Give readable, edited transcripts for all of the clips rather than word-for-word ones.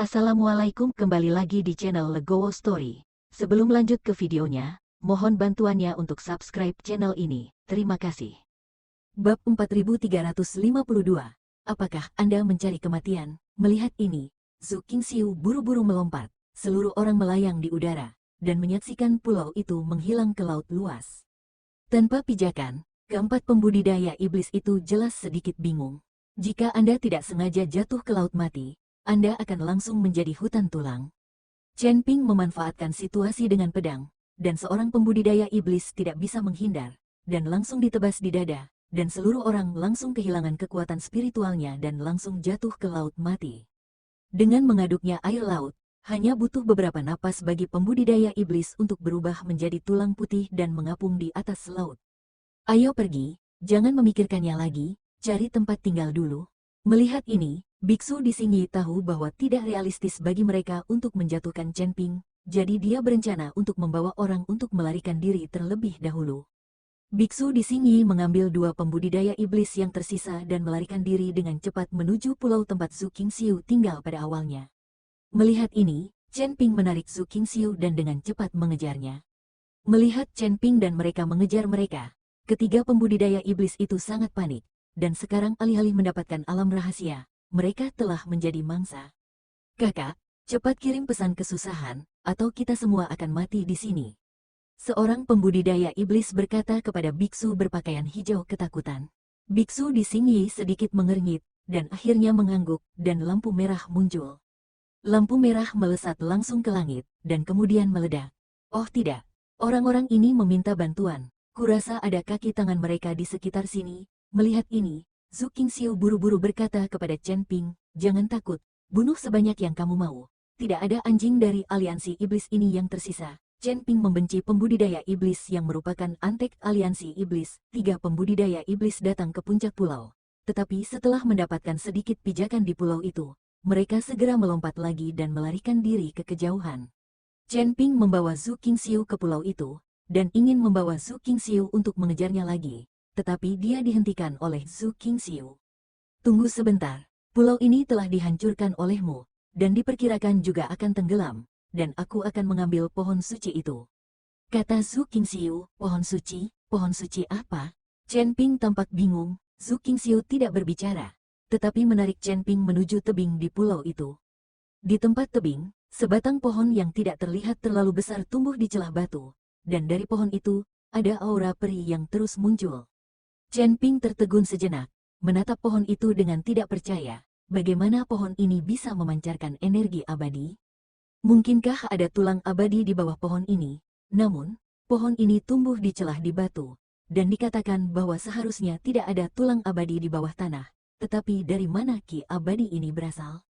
Assalamualaikum, kembali lagi di channel Legowo Story. Sebelum lanjut ke videonya, mohon bantuannya untuk subscribe channel ini. Terima kasih. Bab 4352. Apakah Anda mencari kematian? Melihat ini, Zhu Qingxiu buru-buru melompat. Seluruh orang melayang di udara, dan menyaksikan pulau itu menghilang ke laut luas. Tanpa pijakan, keempat pembudidaya iblis itu jelas sedikit bingung. Jika Anda tidak sengaja jatuh ke laut mati, Anda akan langsung menjadi hutan tulang. Chen Ping memanfaatkan situasi dengan pedang, dan seorang pembudidaya iblis tidak bisa menghindar, dan langsung ditebas di dada, dan seluruh orang langsung kehilangan kekuatan spiritualnya dan langsung jatuh ke laut mati. Dengan mengaduknya air laut, hanya butuh beberapa napas bagi pembudidaya iblis untuk berubah menjadi tulang putih dan mengapung di atas laut. Ayo pergi, jangan memikirkannya lagi, cari tempat tinggal dulu. Melihat ini, Biksu di Xingyi tahu bahwa tidak realistis bagi mereka untuk menjatuhkan Chen Ping, jadi dia berencana untuk membawa orang untuk melarikan diri terlebih dahulu. Biksu di Xingyi mengambil dua pembudidaya iblis yang tersisa dan melarikan diri dengan cepat menuju pulau tempat Zhu Qingxiu tinggal pada awalnya. Melihat ini, Chen Ping menarik Zhu Qingxiu dan dengan cepat mengejarnya. Melihat Chen Ping dan mereka mengejar mereka, ketiga pembudidaya iblis itu sangat panik, dan sekarang alih-alih mendapatkan alam rahasia, mereka telah menjadi mangsa. Kakak, cepat kirim pesan kesusahan, atau kita semua akan mati di sini. Seorang pembudidaya iblis berkata kepada biksu berpakaian hijau ketakutan. Biksu di Xingyi sedikit mengernyit, dan akhirnya mengangguk, dan lampu merah muncul. Lampu merah melesat langsung ke langit, dan kemudian meledak. Oh tidak, orang-orang ini meminta bantuan. Kurasa ada kaki tangan mereka di sekitar sini. Melihat ini, Zhu Qingxiu buru-buru berkata kepada Chen Ping, jangan takut, bunuh sebanyak yang kamu mau. Tidak ada anjing dari aliansi iblis ini yang tersisa. Chen Ping membenci pembudidaya iblis yang merupakan antek aliansi iblis. Tiga pembudidaya iblis datang ke puncak pulau. Tetapi setelah mendapatkan sedikit pijakan di pulau itu, mereka segera melompat lagi dan melarikan diri ke kejauhan. Chen Ping membawa Zhu Qingxiu ke pulau itu, dan ingin membawa Zhu Qingxiu untuk mengejarnya lagi. Tetapi dia dihentikan oleh Zhu Qingxiu. Tunggu sebentar, pulau ini telah dihancurkan olehmu, dan diperkirakan juga akan tenggelam, dan aku akan mengambil pohon suci itu. Kata Zhu Qingxiu, pohon suci apa? Chen Ping tampak bingung, Zhu Qingxiu tidak berbicara, tetapi menarik Chen Ping menuju tebing di pulau itu. Di tempat tebing, sebatang pohon yang tidak terlihat terlalu besar tumbuh di celah batu, dan dari pohon itu, ada aura peri yang terus muncul. Chen Ping tertegun sejenak, menatap pohon itu dengan tidak percaya, bagaimana pohon ini bisa memancarkan energi abadi? Mungkinkah ada tulang abadi di bawah pohon ini? Namun, pohon ini tumbuh di celah di batu, dan dikatakan bahwa seharusnya tidak ada tulang abadi di bawah tanah, tetapi dari mana ki abadi ini berasal?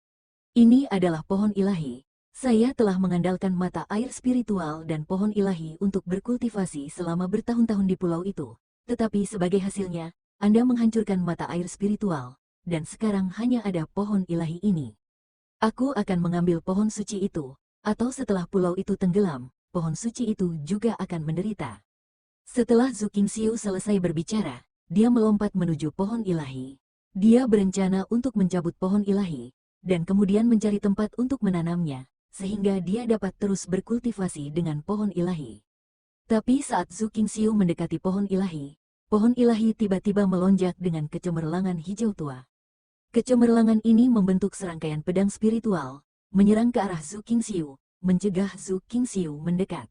Ini adalah pohon ilahi. Saya telah mengandalkan mata air spiritual dan pohon ilahi untuk berkultivasi selama bertahun-tahun di pulau itu. Tetapi sebagai hasilnya, Anda menghancurkan mata air spiritual, dan sekarang hanya ada pohon ilahi ini. Aku akan mengambil pohon suci itu, atau setelah pulau itu tenggelam, pohon suci itu juga akan menderita. Setelah Zhu Qingxiu selesai berbicara, dia melompat menuju pohon ilahi. Dia berencana untuk mencabut pohon ilahi, dan kemudian mencari tempat untuk menanamnya, sehingga dia dapat terus berkultivasi dengan pohon ilahi. Tapi saat Zhu Qingxiu mendekati pohon ilahi tiba-tiba melonjak dengan kecemerlangan hijau tua. Kecemerlangan ini membentuk serangkaian pedang spiritual, menyerang ke arah Zhu Qingxiu, mencegah Zhu Qingxiu mendekat.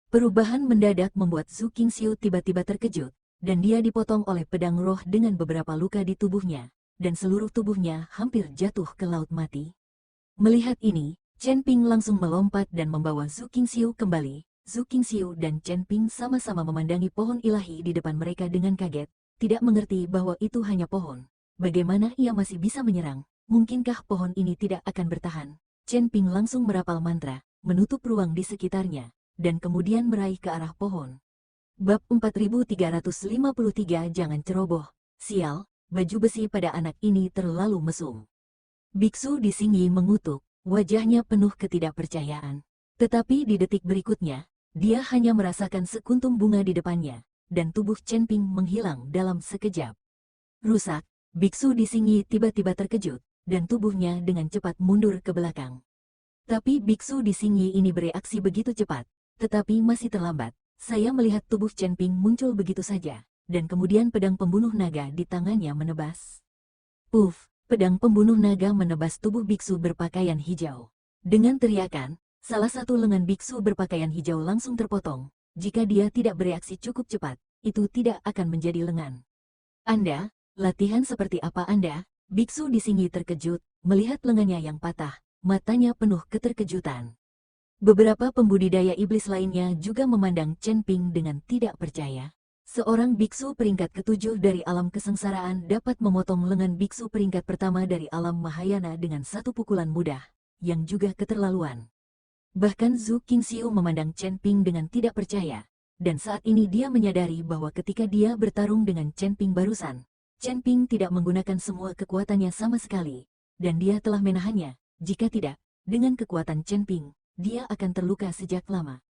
Perubahan mendadak membuat Zhu Qingxiu tiba-tiba terkejut, dan dia dipotong oleh pedang roh dengan beberapa luka di tubuhnya, dan seluruh tubuhnya hampir jatuh ke laut mati. Melihat ini, Chen Ping langsung melompat dan membawa Zhu Qingxiu kembali. Zhu Qingxiu dan Chen Ping sama-sama memandangi pohon ilahi di depan mereka dengan kaget, tidak mengerti bahwa itu hanya pohon. Bagaimana ia masih bisa menyerang? Mungkinkah pohon ini tidak akan bertahan? Chen Ping langsung merapal mantra, menutup ruang di sekitarnya, dan kemudian meraih ke arah pohon. Bab 4353 Jangan ceroboh. Sial, baju besi pada anak ini terlalu mesum. Biksu di Xingyi mengutuk, wajahnya penuh ketidakpercayaan. Tetapi di detik berikutnya, dia hanya merasakan sekuntum bunga di depannya, dan tubuh Chen Ping menghilang dalam sekejap. Rusak, biksu di Xingyi tiba-tiba terkejut, dan tubuhnya dengan cepat mundur ke belakang. Tapi biksu di Xingyi ini bereaksi begitu cepat, tetapi masih terlambat. Saya melihat tubuh Chen Ping muncul begitu saja, dan kemudian pedang pembunuh naga di tangannya menebas. Puff, pedang pembunuh naga menebas tubuh biksu berpakaian hijau. Dengan teriakan, salah satu lengan biksu berpakaian hijau langsung terpotong. Jika dia tidak bereaksi cukup cepat, itu tidak akan menjadi lengan. Anda, latihan seperti apa Anda? Biksu di Xingyi terkejut, melihat lengannya yang patah, matanya penuh keterkejutan. Beberapa pembudidaya iblis lainnya juga memandang Chen Ping dengan tidak percaya. Seorang biksu peringkat ke-7 dari alam kesengsaraan dapat memotong lengan biksu peringkat pertama dari alam Mahayana dengan satu pukulan mudah, yang juga keterlaluan. Bahkan Zhu Qingxiu memandang Chen Ping dengan tidak percaya, dan saat ini dia menyadari bahwa ketika dia bertarung dengan Chen Ping barusan, Chen Ping tidak menggunakan semua kekuatannya sama sekali, dan dia telah menahannya. Jika tidak, dengan kekuatan Chen Ping, dia akan terluka sejak lama.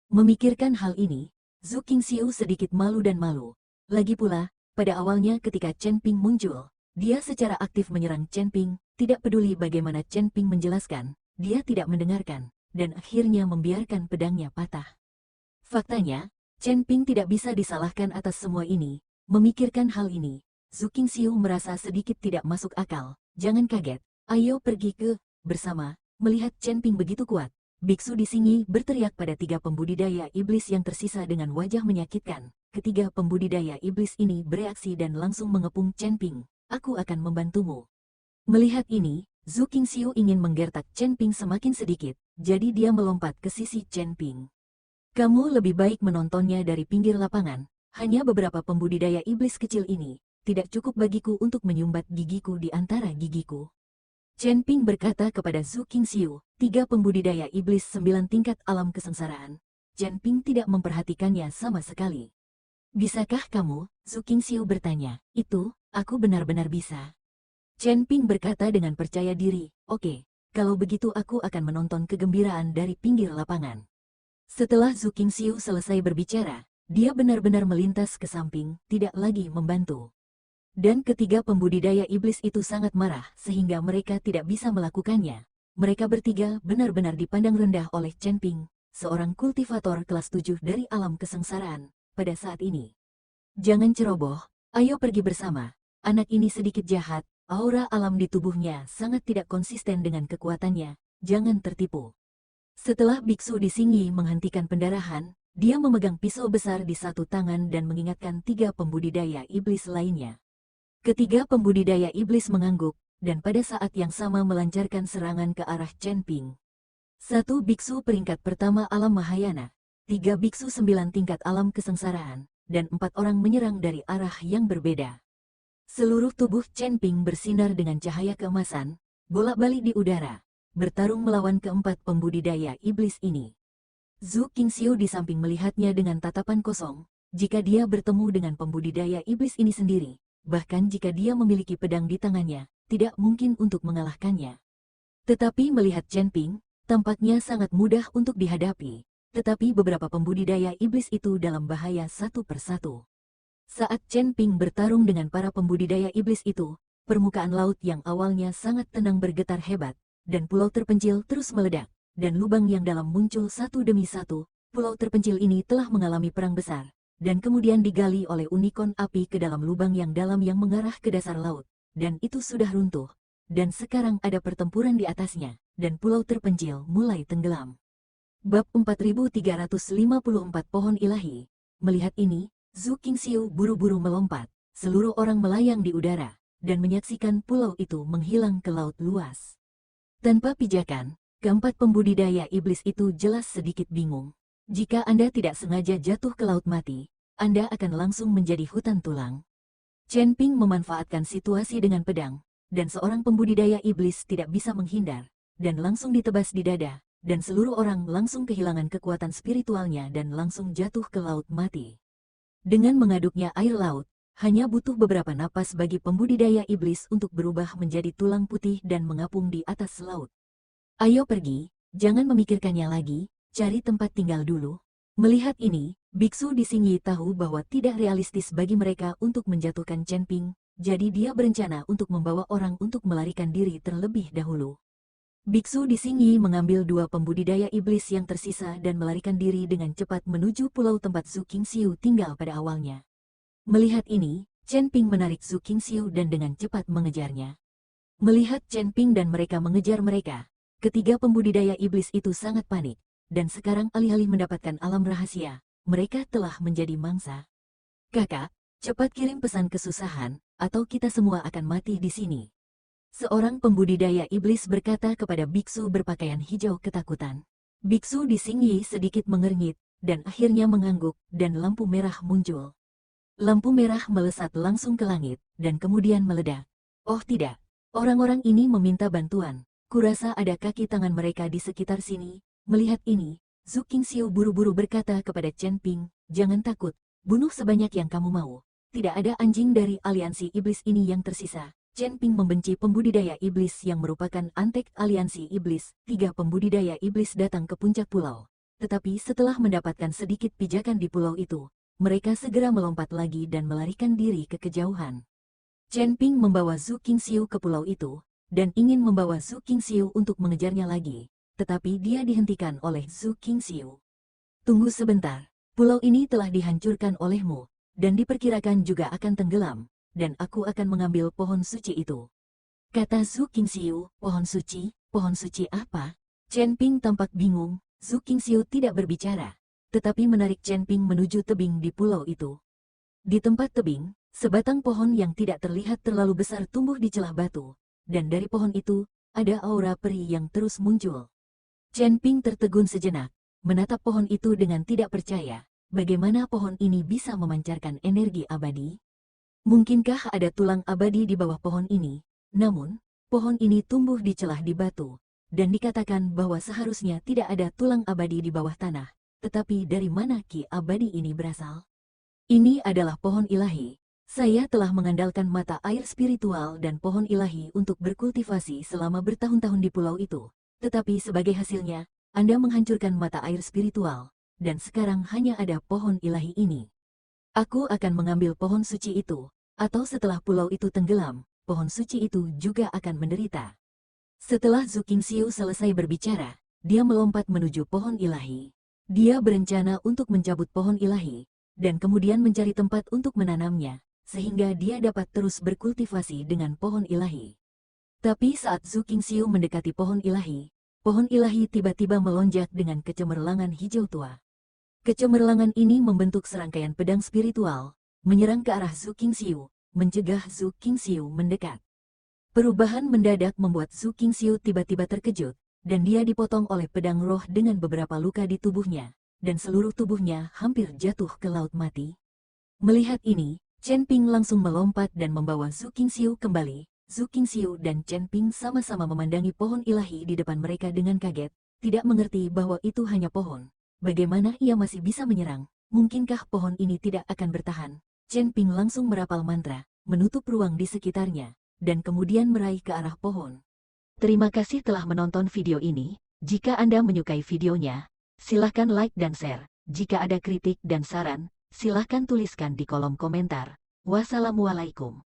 Memikirkan hal ini, Zhu Qingxiu sedikit malu dan malu. Lagi pula, pada awalnya ketika Chen Ping muncul, dia secara aktif menyerang Chen Ping, tidak peduli bagaimana Chen Ping menjelaskan, dia tidak mendengarkan, dan akhirnya membiarkan pedangnya patah. Faktanya, Chen Ping tidak bisa disalahkan atas semua ini. Memikirkan hal ini, Zhu Qingxiu merasa sedikit tidak masuk akal. Jangan kaget, ayo pergi ke, bersama. Melihat Chen Ping begitu kuat, biksu di Xingyi berteriak pada 3 pembudidaya iblis yang tersisa dengan wajah menyakitkan. Ketiga pembudidaya iblis ini bereaksi dan langsung mengepung Chen Ping. Aku akan membantumu. Melihat ini, Zhu Qingxiu ingin menggertak Chen Ping semakin sedikit, jadi dia melompat ke sisi Chen Ping. Kamu lebih baik menontonnya dari pinggir lapangan, hanya beberapa pembudidaya iblis kecil ini, tidak cukup bagiku untuk menyumbat gigiku di antara gigiku. Chen Ping berkata kepada Zhu Qingxiu, 3 pembudidaya iblis 9 tingkat alam kesengsaraan. Chen Ping tidak memperhatikannya sama sekali. Bisakah kamu? Zhu Qingxiu bertanya. Itu, aku benar-benar bisa. Chen Ping berkata dengan percaya diri, oke, kalau begitu aku akan menonton kegembiraan dari pinggir lapangan. Setelah Zhu Qingxiu selesai berbicara, dia benar-benar melintas ke samping, tidak lagi membantu. Dan ketiga pembudidaya iblis itu sangat marah sehingga mereka tidak bisa melakukannya. Mereka bertiga benar-benar dipandang rendah oleh Chen Ping, seorang kultivator kelas 7 dari alam kesengsaraan, pada saat ini. Jangan ceroboh, ayo pergi bersama. Anak ini sedikit jahat, aura alam di tubuhnya sangat tidak konsisten dengan kekuatannya, jangan tertipu. Setelah biksu di Xingyi menghentikan pendarahan, dia memegang pisau besar di satu tangan dan mengingatkan 3 pembudidaya iblis lainnya. Ketiga pembudidaya iblis mengangguk, dan pada saat yang sama melancarkan serangan ke arah Chen Ping. 1 biksu peringkat pertama alam Mahayana, 3 biksu 9 tingkat alam kesengsaraan, dan 4 orang menyerang dari arah yang berbeda. Seluruh tubuh Chen Ping bersinar dengan cahaya keemasan, bolak-balik di udara, bertarung melawan keempat pembudidaya iblis ini. Zhu Qingxiu di samping melihatnya dengan tatapan kosong, jika dia bertemu dengan pembudidaya iblis ini sendiri. Bahkan jika dia memiliki pedang di tangannya, tidak mungkin untuk mengalahkannya. Tetapi melihat Chen Ping, tampaknya sangat mudah untuk dihadapi. Tetapi beberapa pembudidaya iblis itu dalam bahaya satu persatu. Saat Chen Ping bertarung dengan para pembudidaya iblis itu, permukaan laut yang awalnya sangat tenang bergetar hebat, dan pulau terpencil terus meledak, dan lubang yang dalam muncul satu demi satu. Pulau terpencil ini telah mengalami perang besar, dan kemudian digali oleh unikorn api ke dalam lubang yang dalam yang mengarah ke dasar laut, dan itu sudah runtuh, dan sekarang ada pertempuran di atasnya, dan pulau terpencil mulai tenggelam. Bab 4354 Pohon Ilahi. Melihat ini, Zhu Qingxiu buru-buru melompat, seluruh orang melayang di udara, dan menyaksikan pulau itu menghilang ke laut luas. Tanpa pijakan, keempat pembudidaya iblis itu jelas sedikit bingung. Jika Anda tidak sengaja jatuh ke laut mati, Anda akan langsung menjadi hutan tulang. Chen Ping memanfaatkan situasi dengan pedang, dan seorang pembudidaya iblis tidak bisa menghindar, dan langsung ditebas di dada, dan seluruh orang langsung kehilangan kekuatan spiritualnya dan langsung jatuh ke laut mati. Dengan mengaduknya air laut, hanya butuh beberapa napas bagi pembudidaya iblis untuk berubah menjadi tulang putih dan mengapung di atas laut. Ayo pergi, jangan memikirkannya lagi. Cari tempat tinggal dulu. Melihat ini, biksu di Xingyi tahu bahwa tidak realistis bagi mereka untuk menjatuhkan Chen Ping, jadi dia berencana untuk membawa orang untuk melarikan diri terlebih dahulu. Biksu di Xingyi mengambil 2 pembudidaya iblis yang tersisa dan melarikan diri dengan cepat menuju pulau tempat Su Qingxiu tinggal pada awalnya. Melihat ini, Chen Ping menarik Su Qingxiu dan dengan cepat mengejarnya. Melihat Chen Ping dan mereka mengejar mereka, ketiga pembudidaya iblis itu sangat panik, dan sekarang alih-alih mendapatkan alam rahasia, mereka telah menjadi mangsa. Kakak, cepat kirim pesan kesusahan, atau kita semua akan mati di sini. Seorang pembudidaya iblis berkata kepada biksu berpakaian hijau ketakutan. Biksu di Xingyi sedikit mengernyit, dan akhirnya mengangguk, dan lampu merah muncul. Lampu merah melesat langsung ke langit, dan kemudian meledak. Oh tidak, orang-orang ini meminta bantuan. Kurasa ada kaki tangan mereka di sekitar sini. Melihat ini, Su Qingxiu buru-buru berkata kepada Chen Ping, jangan takut, bunuh sebanyak yang kamu mau. Tidak ada anjing dari aliansi iblis ini yang tersisa. Chen Ping membenci pembudidaya iblis yang merupakan antek aliansi iblis. 3 pembudidaya iblis datang ke puncak pulau. Tetapi setelah mendapatkan sedikit pijakan di pulau itu, mereka segera melompat lagi dan melarikan diri ke kejauhan. Chen Ping membawa Su Qingxiu ke pulau itu, dan ingin membawa Su Qingxiu untuk mengejarnya lagi, tetapi dia dihentikan oleh Su Qingxiu. Tunggu sebentar, pulau ini telah dihancurkan olehmu, dan diperkirakan juga akan tenggelam, dan aku akan mengambil pohon suci itu. Kata Su Qingxiu, pohon suci apa? Chen Ping tampak bingung. Su Qingxiu tidak berbicara, tetapi menarik Chen Ping menuju tebing di pulau itu. Di tempat tebing, sebatang pohon yang tidak terlihat terlalu besar tumbuh di celah batu, dan dari pohon itu, ada aura peri yang terus muncul. Chen Ping tertegun sejenak, menatap pohon itu dengan tidak percaya, bagaimana pohon ini bisa memancarkan energi abadi? Mungkinkah ada tulang abadi di bawah pohon ini? Namun, pohon ini tumbuh di celah di batu, dan dikatakan bahwa seharusnya tidak ada tulang abadi di bawah tanah. Tetapi dari mana ki abadi ini berasal? Ini adalah pohon ilahi. Saya telah mengandalkan mata air spiritual dan pohon ilahi untuk berkultivasi selama bertahun-tahun di pulau itu. Tetapi sebagai hasilnya, Anda menghancurkan mata air spiritual, dan sekarang hanya ada pohon ilahi ini. Aku akan mengambil pohon suci itu, atau setelah pulau itu tenggelam, pohon suci itu juga akan menderita. Setelah Su Qingxiu selesai berbicara, dia melompat menuju pohon ilahi. Dia berencana untuk mencabut pohon ilahi, dan kemudian mencari tempat untuk menanamnya, sehingga dia dapat terus berkultivasi dengan pohon ilahi. Tapi saat Su Qingxiu mendekati pohon ilahi tiba-tiba melonjak dengan kecemerlangan hijau tua. Kecemerlangan ini membentuk serangkaian pedang spiritual, menyerang ke arah Su Qingxiu, mencegah Su Qingxiu mendekat. Perubahan mendadak membuat Su Qingxiu tiba-tiba terkejut, dan dia dipotong oleh pedang roh dengan beberapa luka di tubuhnya, dan seluruh tubuhnya hampir jatuh ke laut mati. Melihat ini, Chen Ping langsung melompat dan membawa Su Qingxiu kembali. Su Qingxiu dan Chen Ping sama-sama memandangi pohon ilahi di depan mereka dengan kaget, tidak mengerti bahwa itu hanya pohon. Bagaimana ia masih bisa menyerang? Mungkinkah pohon ini tidak akan bertahan? Chen Ping langsung merapal mantra, menutup ruang di sekitarnya, dan kemudian meraih ke arah pohon. Terima kasih telah menonton video ini. Jika Anda menyukai videonya, silahkan like dan share. Jika ada kritik dan saran, silahkan tuliskan di kolom komentar. Wassalamualaikum.